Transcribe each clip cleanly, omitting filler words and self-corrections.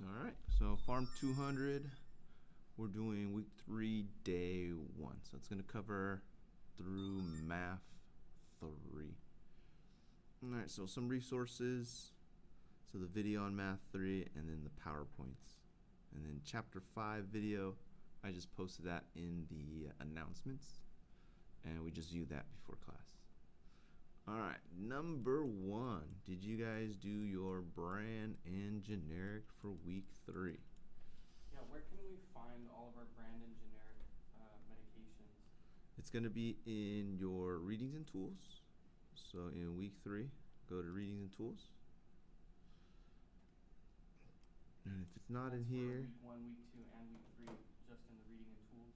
All right, so Farm 200, we're doing week 3, day 1. So it's going to cover through math 3. All right, so some resources. So the video on math 3 and then the PowerPoints. And then chapter 5 video, I just posted that in the announcements. And we just viewed that before class. All right, number 1. Did you guys do your brand and generic for week 3? Yeah, where can we find all of our brand and generic medications? It's going to be in your readings and tools. So in week 3, go to readings and tools. And if it's not in here, week 1, week 2, and week 3, just in the reading and tools.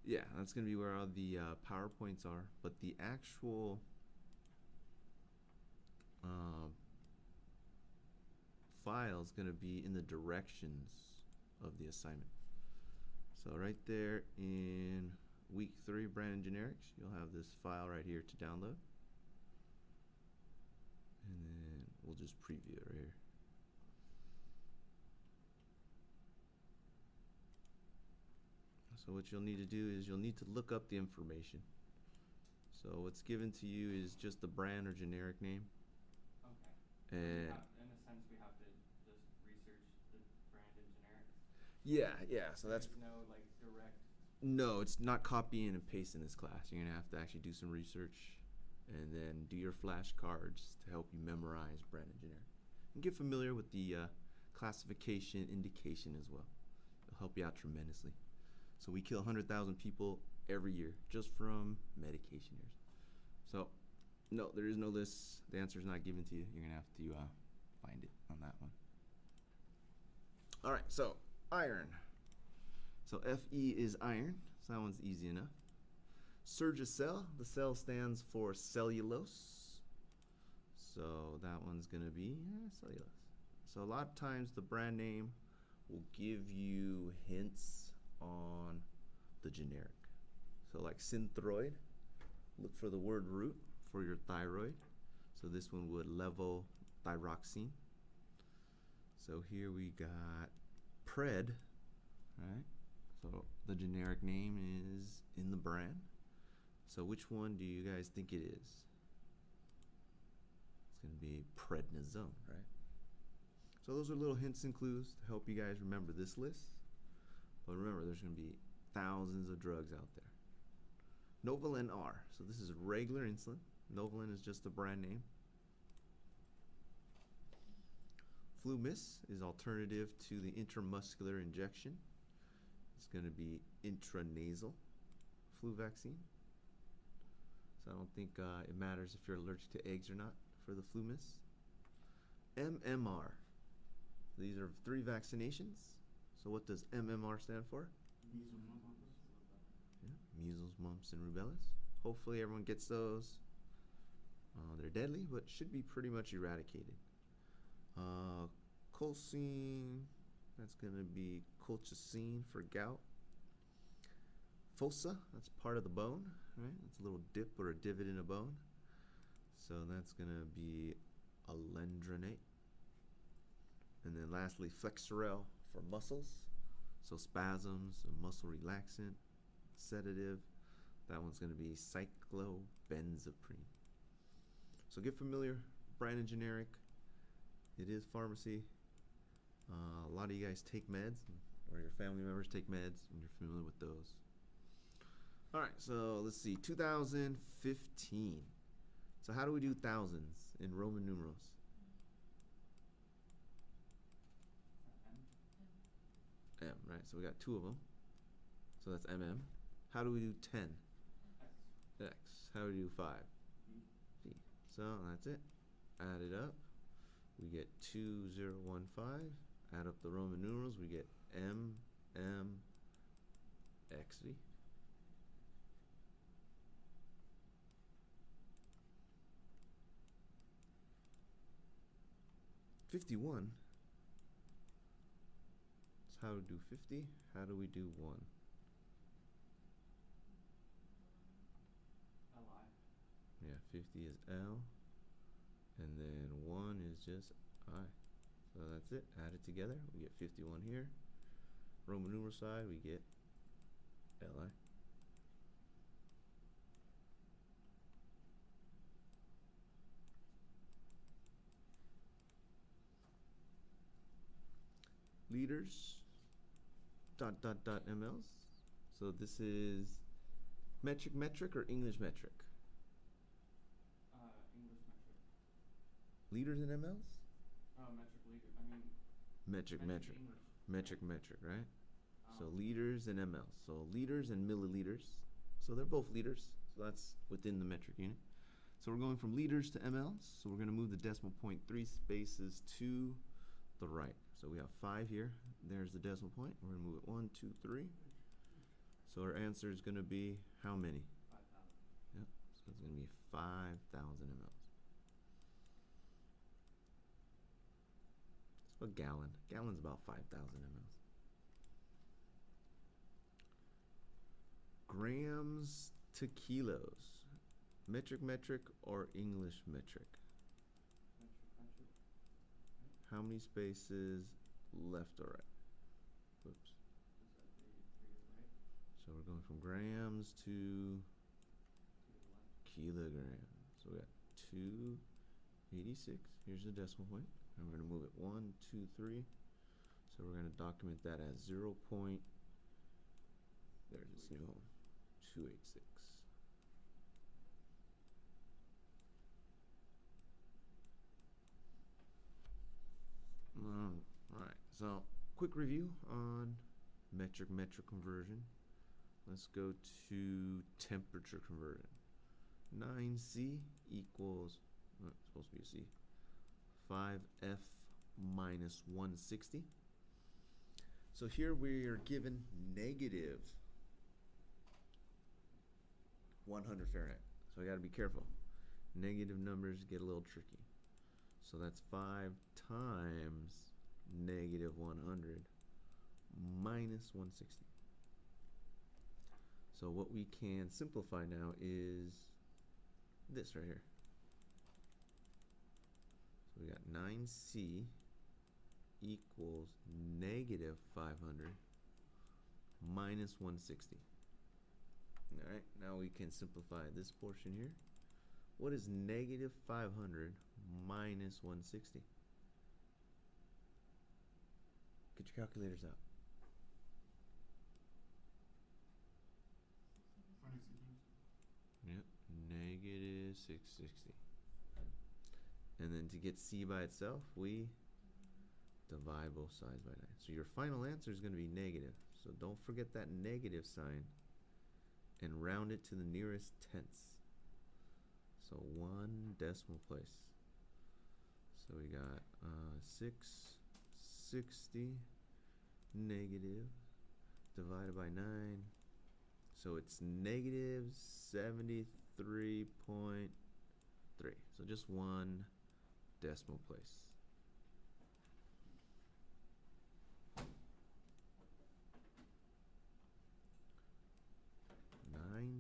Yeah, that's going to be where all the PowerPoints are. But the actual file is going to be in the directions of the assignment. So right there in week 3, brand and generics, you'll have this file right here to download. And then we'll just preview it right here. So what you'll need to do is you'll need to look up the information. So what's given to you is just the brand or generic name. Okay. And in a sense, we have to just research the brand and generics. yeah. So that's There's no like direct. No, it's not copying and pasting this class. You're gonna have to actually do some research, and then do your flashcards to help you memorize brand and generic, and get familiar with the classification indication as well. It'll help you out tremendously. So we kill 100,000 people every year just from medication errors. So, no, there is no list. The answer is not given to you. You're going to have to find it on that one. All right, so iron. So Fe is iron. So that one's easy enough. Surgicell, the cell stands for cellulose. So that one's going to be cellulose. So a lot of times the brand name will give you hints on the generic. So like Synthroid, look for the word root for your thyroid. So this one would levothyroxine. So here we got Pred, right? So the generic name is in the brand. So which one do you guys think it is? It's going to be prednisone, right? So those are little hints and clues to help you guys remember this list. But remember, there's going to be thousands of drugs out there. Novolin R. So this is regular insulin. Novolin is just a brand name. Flumis is alternative to the intramuscular injection. It's going to be intranasal flu vaccine. So I don't think it matters if you're allergic to eggs or not for the Flumis. MMR. These are 3 vaccinations. So what does MMR stand for? Measles, mumps, and rubella. Hopefully everyone gets those. They're deadly, but should be pretty much eradicated. Colcine, that's going to be colchicine for gout. Fossa, that's part of the bone, right? It's a little dip or a divot in a bone. So that's going to be alendronate. And then lastly, Flexeril for muscles. So spasms, a muscle relaxant, sedative. That one's going to be cyclobenzaprine. So get familiar, brand and generic. It is pharmacy. A lot of you guys take meds, or your family members take meds, and you're familiar with those. All right, so let's see, 2015. So how do we do thousands in Roman numerals? M, right? So we got 2 of them. So that's MM. How do we do 10? X. How do we do 5? V. So that's it. Add it up. We get 2015. Add up the Roman numerals. We get M, M, X, V. $51. How to do 50? How do we do 1? Li. Yeah, 50 is L, and then 1 is just I. So that's That's it. Add it together. We get 51 here. Roman numeral side, we get Li. Liters, mLs. So this is metric or English metric? English metric. Liters and mLs? Metric liter. I mean. Metric, right? So liters and mLs. So liters and milliliters. So they're both liters. So that's within the metric unit. So we're going from liters to mLs. So we're going to move the decimal point 3 spaces to the right. So we have 5 here. There's the decimal point. We're going to move it 1, 2, 3. So our answer is going to be how many? 5,000. Yep. So it's going to be 5,000 mLs. So a gallon. Gallon's about 5,000 mLs. Grams to kilos. Metric or English metric? Metric. How many spaces left or right? Oops. Is that three to the right? So we're going from grams to Two to the left. kilograms. So we got 286. Here's the decimal point. And we're going to move it 1, 2, 3. So we're going to document that as 0. There's its new home. 286. All right, so quick review on metric conversion. Let's go to temperature conversion. 9C equals, it's supposed to be a C, 5F minus 160. So here we are given negative 100 Fahrenheit. So I got to be careful. Negative numbers get a little tricky. So that's 5 times negative 100 minus 160. So what we can simplify now is this right here. So we got 9C equals negative 500 minus 160. All right, now we can simplify this portion here. What is negative 500 minus 160? Get your calculators out. Yep, negative 660. And then to get C by itself, we divide both sides by 9. So your final answer is going to be negative. So don't forget that negative sign and round it to the nearest tenths. So 1 decimal place. So we got 660 negative divided by 9. So it's negative 73.3. So just 1 decimal place.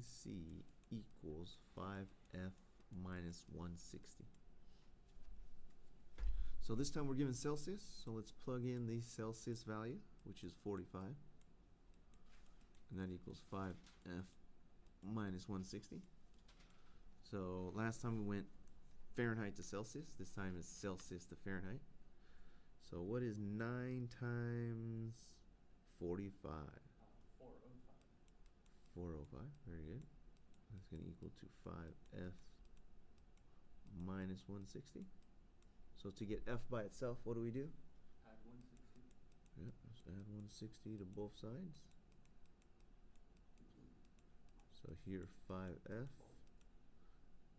C equals 5F minus 160. So this time we're given Celsius, so let's plug in the Celsius value, which is 45. And that equals 5F minus 160. So last time we went Fahrenheit to Celsius, this time is Celsius to Fahrenheit. So what is 9 times 45? 405, very good. That's going to equal to 5F minus 160. So to get F by itself, what do we do? Add 160. Yep, let's add 160 to both sides. So here 5F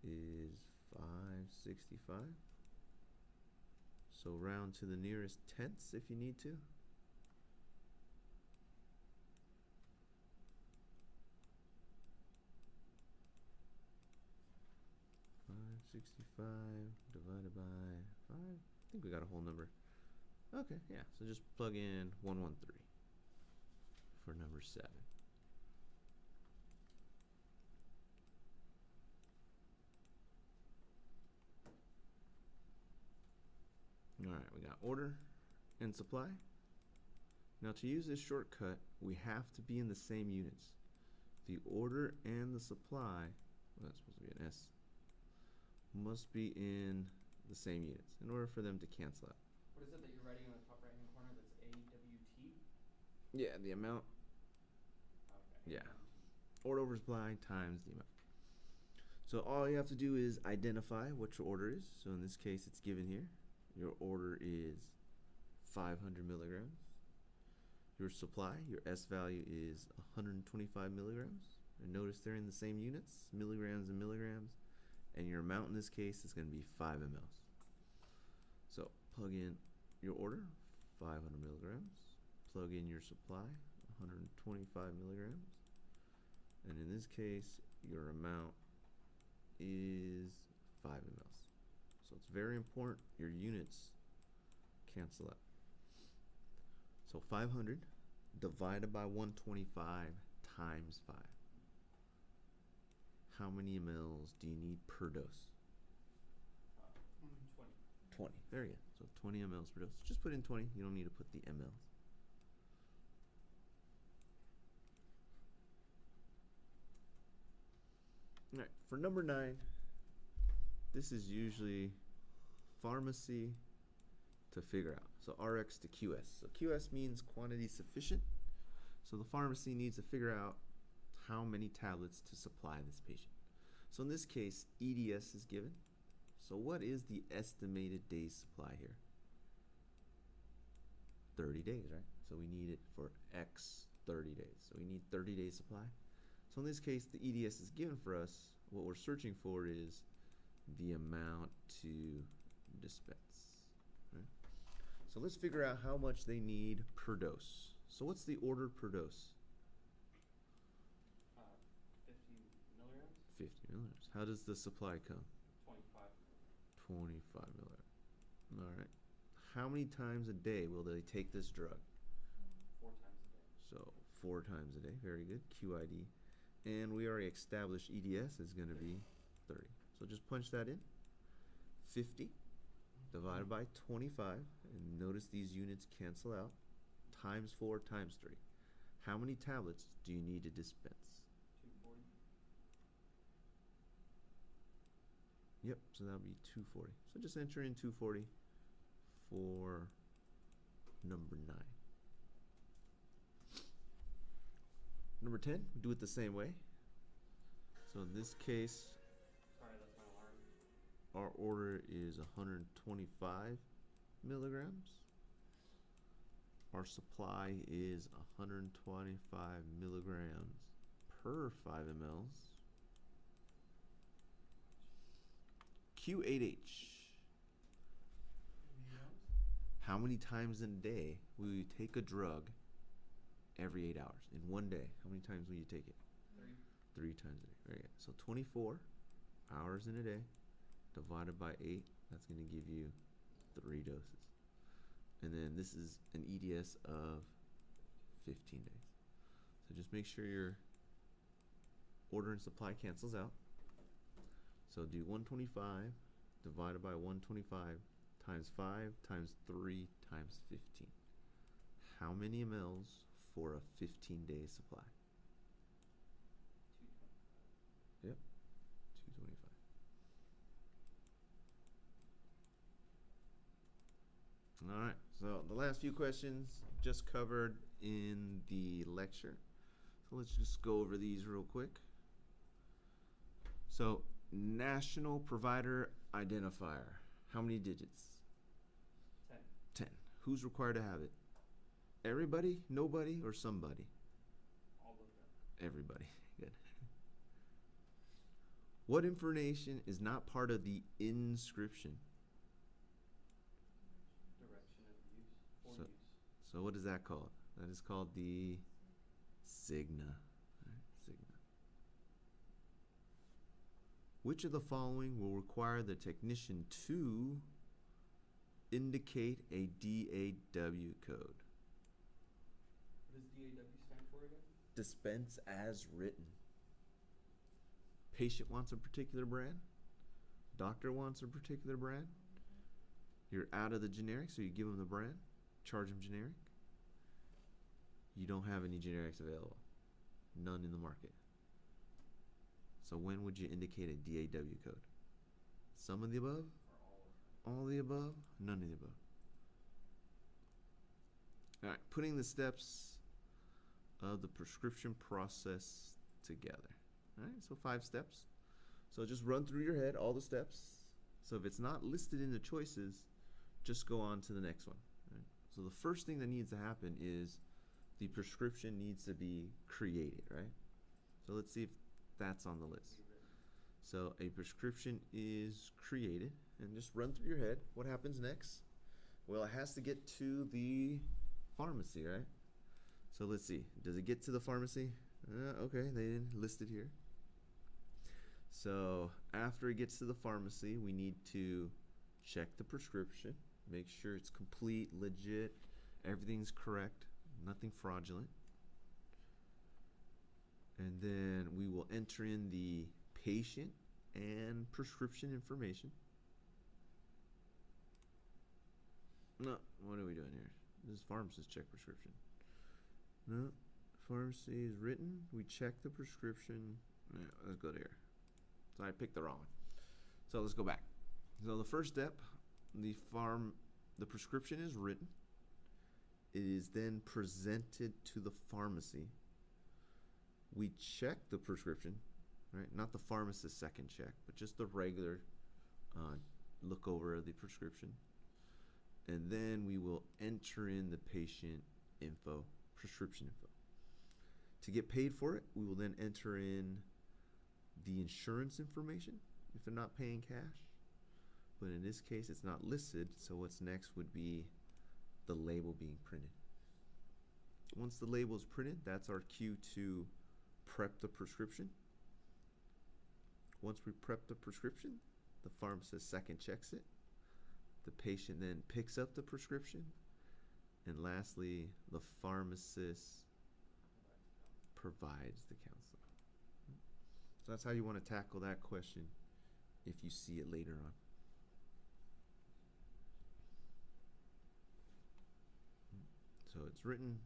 is 565. So round to the nearest tenths if you need to. 65 divided by 5. I think we got a whole number. Okay, yeah. So just plug in 113 for number 7. All right, we got order and supply. Now to use this shortcut, we have to be in the same units. The order and the supply, well, that's supposed to be an S, must be in the same units in order for them to cancel out. What is it that you're writing on the top right hand corner that's AWT? Yeah, the amount. Okay. Yeah. Order over supply times the amount. So all you have to do is identify what your order is. So in this case, it's given here. Your order is 500 milligrams. Your supply, your S value is 125 milligrams. And notice they're in the same units, milligrams and milligrams. And your amount in this case is going to be 5 mLs. So plug in your order, 500 milligrams. Plug in your supply, 125 milligrams. And in this case, your amount is 5 mLs. So it's very important your units cancel out. So 500 divided by 125 times 5. How many mLs do you need per dose? 20. 20. Very good. So 20 mLs per dose. Just put in 20. You don't need to put the mLs. All right. For number 9, this is usually pharmacy to figure out. So RX to QS. So QS means quantity sufficient. So the pharmacy needs to figure out how many tablets to supply this patient. So in this case, EDS is given. So what is the estimated days supply here? 30 days, right? So we need it for X 30 days. So we need 30 days supply. So in this case, the EDS is given for us. What we're searching for is the amount to dispense. Right? So let's figure out how much they need per dose. So what's the order per dose? 50 milligrams. 50 milligrams. How does the supply come? 25. 25 milligrams. All right. How many times a day will they take this drug? 4 times a day. So 4 times a day. Very good. QID. And we already established EDS is going to be 30. So just punch that in. 50 divided by 25. And notice these units cancel out. Times 4 times 3. How many tablets do you need to dispense? 240. Yep, so that would be 240. So just enter in 240 for number 9. Number 10, we do it the same way. So in this case, Sorry, that's my alarm. our order is 125 milligrams. Our supply is 125 milligrams per 5 mLs. Q8H. How many times in a day will you take a drug every 8 hours? In one day, how many times will you take it? 3. 3 times a day. Very good. So 24 hours in a day divided by 8, that's going to give you 3 doses. And then this is an EDS of 15 days. So just make sure your order and supply cancels out. So do 125 divided by 125 times 5 times 3 times 15. How many mLs for a 15-day supply? 225. Yep, 225. All right, so the last few questions just covered in the lecture. So let's just go over these real quick. So, National Provider Identifier. How many digits? 10. 10. Who's required to have it? Everybody, nobody, or somebody? All of them. Everybody. Good. What information is not part of the inscription? Direction of use. For So- use. So what is that called? That is called the signa. Right, signa. Which of the following will require the technician to indicate a DAW code? What does DAW stand for again? Dispense as written. Patient wants a particular brand. Doctor wants a particular brand. You're out of the generic, so you give them the brand. charge them generic? You don't have any generics available. None in the market. So when would you indicate a DAW code? Some of the above? All of the above? None of the above. All right, putting the steps of the prescription process together. All right, so 5 steps. So just run through your head all the steps. So if it's not listed in the choices, just go on to the next one. Right? So the first thing that needs to happen is the prescription needs to be created, right? So let's see if that's on the list. So a prescription is created, and just run through your head. What happens next? Well, it has to get to the pharmacy, right? So let's see. Does it get to the pharmacy? Okay, they didn't list it here. So after it gets to the pharmacy, we need to check the prescription, make sure it's complete, legit, everything's correct, nothing fraudulent. And then we will enter in the patient and prescription information. No, what are we doing here? This is pharmacist check prescription. No, pharmacy is written. We check the prescription. Yeah, let's go there. So I picked the wrong one. So let's go back. So the first step, the prescription is written. It is then presented to the pharmacy. We check the prescription, right? Not the pharmacist's second check, but just the regular look over of the prescription. And then we will enter in the patient info, prescription info. To get paid for it, we will then enter in the insurance information if they're not paying cash. But in this case, it's not listed, so what's next would be the label being printed. Once the label is printed, that's our cue to prep the prescription. Once we prep the prescription, the pharmacist second checks it. The patient then picks up the prescription. And lastly, the pharmacist provides the counseling. So that's how you want to tackle that question if you see it later on. So it's written,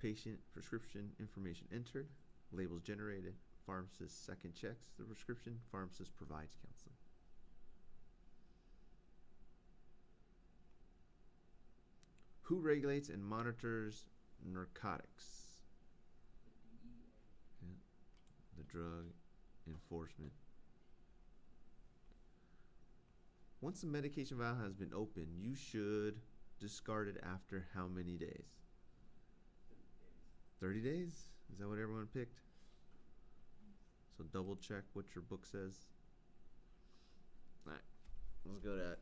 patient, prescription, information entered, labels generated, pharmacist second checks the prescription, pharmacist provides counseling. Who regulates and monitors narcotics? Yeah. The Drug Enforcement. Once the medication vial has been opened, you should discard it after how many days? 30 days? Is that what everyone picked? So double check what your book says. All right, let's go to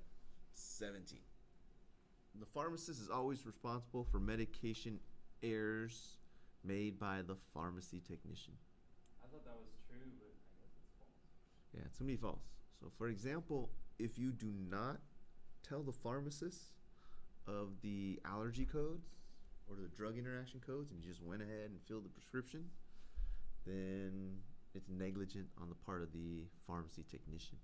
17. The pharmacist is always responsible for medication errors made by the pharmacy technician. I thought that was true, but I guess it's false. Yeah, it's going to be false. So for example, if you do not tell the pharmacist of the allergy codes or the drug interaction codes and you just went ahead and filled the prescription, then it's negligent on the part of the pharmacy technician.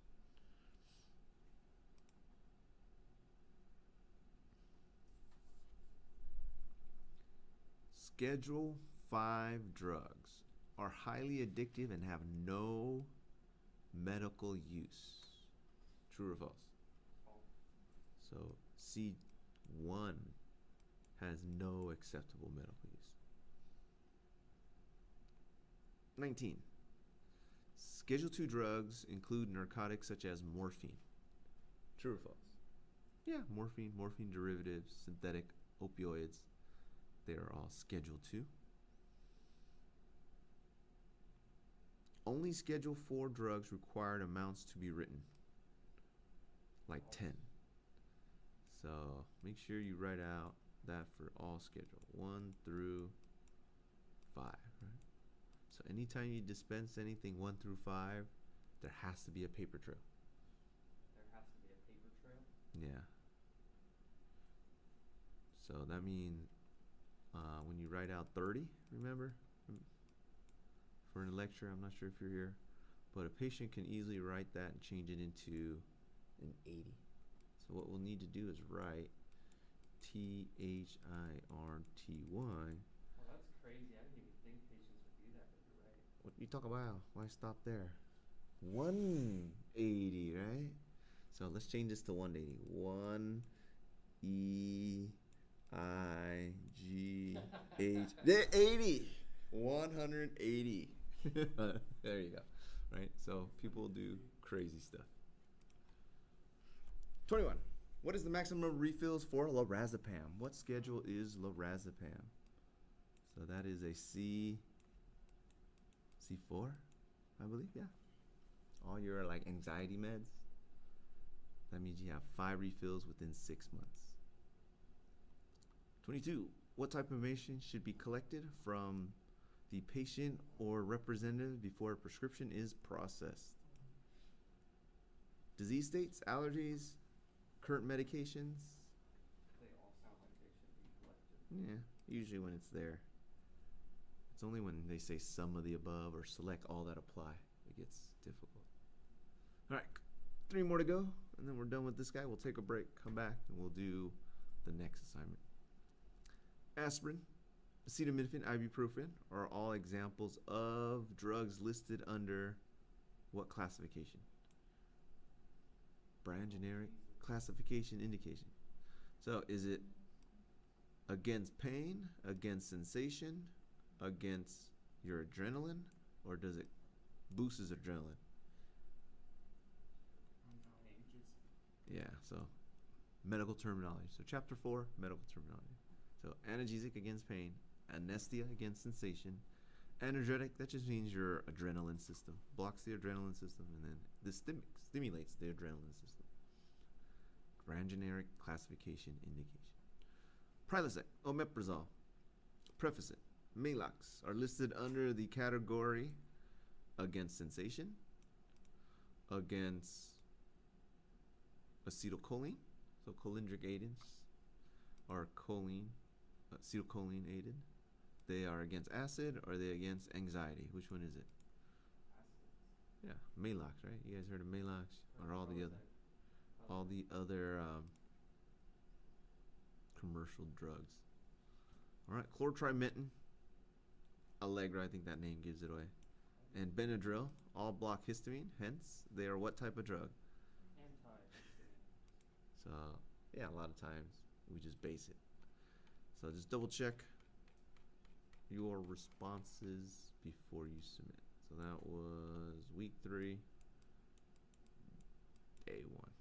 Schedule 5 drugs are highly addictive and have no medical use. True or false? False. So C1 has no acceptable medical use. 19. Schedule 2 drugs include narcotics such as morphine. True or false? Yeah, morphine derivatives, synthetic opioids. They are all Schedule 2. Only Schedule 4 drugs required amounts to be written, like 10. So make sure you write out that for all Schedule 1 through 5. Right? So anytime you dispense anything 1 through 5, there has to be a paper trail. There has to be a paper trail? Yeah. So that means when you write out 30, remember? For a lecture, I'm not sure if you're here, but a patient can easily write that and change it into an 80. So what we'll need to do is write PHIRT1. Well, that's crazy. I didn't even think patients would do that, but you're right. What you talk about? Why stop there? 180, right? So let's change this to 180. 1EIGH. 80. 180. There you go. Right? So people do crazy stuff. 21. What is the maximum refills for lorazepam? What schedule is lorazepam? So that is a C4, I believe, yeah. All your like anxiety meds. That means you have 5 refills within 6 months. 22. What type of information should be collected from the patient or representative before a prescription is processed? Disease states, allergies, current medications. They all sound like they should be collected. Yeah, usually when it's there. It's only when they say some of the above or select all that apply it gets difficult. All right, 3 more to go, and then we're done with this guy. We'll take a break, come back, and we'll do the next assignment. Aspirin, acetaminophen, ibuprofen are all examples of drugs listed under what classification? Brand generic classification indication. So is it against pain, against sensation, against your adrenaline, or does it boost his adrenaline? Yeah, so medical terminology. So chapter 4, medical terminology. So analgesic against pain, anesthesia against sensation, anergetic, that just means your adrenaline system. Blocks the adrenaline system, and then this stimulates the adrenaline system. Brand generic classification indication. Prilosec, omeprazole, Prevacid, Maalox are listed under the category against sensation, against acetylcholine, so cholinergic agents are acetylcholine aided. They are against acid, or are they against anxiety? Which one is it? Acid. Yeah, Maalox, right? You guys heard of Maalox, or all the other commercial drugs. All right, chlortrimetin, Allegra, I think that name gives it away, and Benadryl all block histamine. Hence, they are what type of drug? Anti-histamine. So yeah, a lot of times we just base it. So just double check your responses before you submit. So that was week 3, day 1.